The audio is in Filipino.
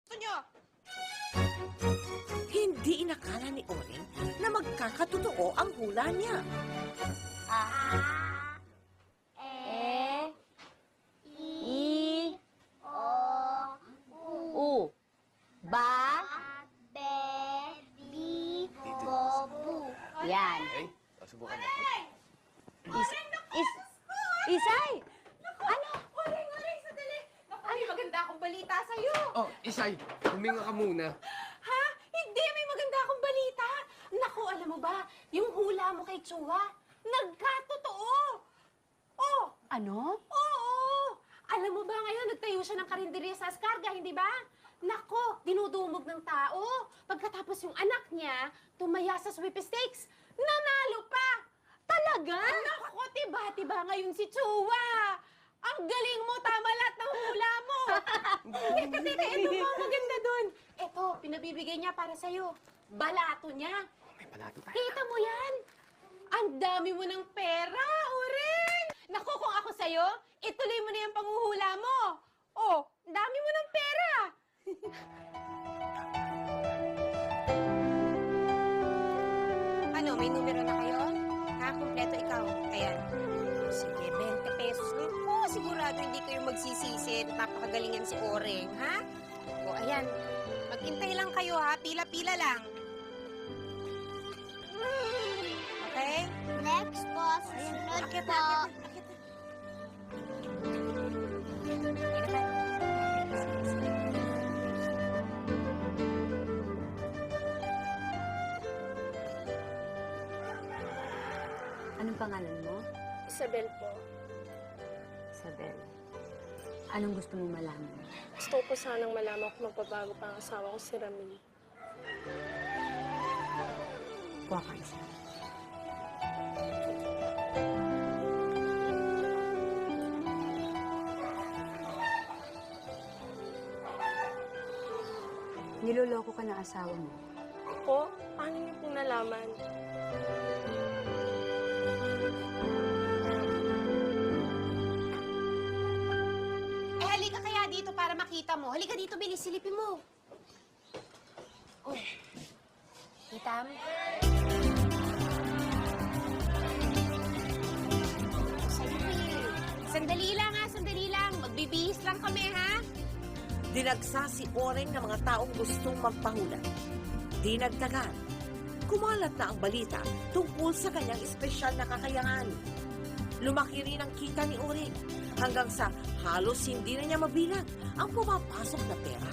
Gusto nyo? Hindi inakala ni Oring na magkakatotoo ang hula niya. U. Ba. Be. Bobu. Yan. Okay? Subukan mo. Isay! Ano? Oring, sandali. Naku, may maganda akong balita sa'yo. Oh, Isay, huminga ka muna. Ha? Hindi, may maganda akong balita. Naku, alam mo ba, yung hula mo kay Chua, nagkatotoo. Oh, Ano? oo. Alam mo ba ngayon, nagtayo siya ng karinderya sa Ascarga, hindi ba? Nako, dinudumog ng tao. Pagkatapos yung anak niya, tumaya sa sweepstakes. Nanalo pa! Talaga? Nako, tiba-tiba ngayon si Chua. Ang galing mo, tama lahat ng hula mo. Teka, ito mo, maganda dun. Ito, pinabibigay niya para sa'yo. Balato niya. May palato tayo. Kita mo yan? Ang dami mo ng pera, Oren! Naku, kung ako sa'yo, ituloy mo na yung panguhula mo. Oh, ang dami mo ng pera. Ano, may numero na kayo? Ha, kumpleto ikaw. Ayan. Sige, 20 pesos lang. Oh, sigurado hindi kayo magsisisi. Napakagalingan si Oreng, ha? O, ayan. Maghintay lang kayo, ha? Pila-pila lang. Okay? Next po, susunod Akit po. na, akit na. Akit na. Anong pangalan mo? Isabel po. Isabel. Anong gusto mo malaman? Gusto ko po sanang malaman kung magbabago pa ang asawa ko si Ramil. Kuha ka isa. Niloloko ka ng asawa mo. Po, paano niyo pong nalaman? Eh, halika kaya dito para makita mo. Halika dito, bilis, silipin mo. Oh. Kita mo? Sandali lang, ha? Sandali lang. Magbibihis lang kami, ha? Dinagsa si Oring ng mga taong gustong magpahula. Di nagtagal. Kumalat na ang balita tungkol sa kanyang espesyal na kakayahan. Lumaki rin ang kita ni Oring hanggang sa halos hindi na niya mabilang ang pumapasok na pera.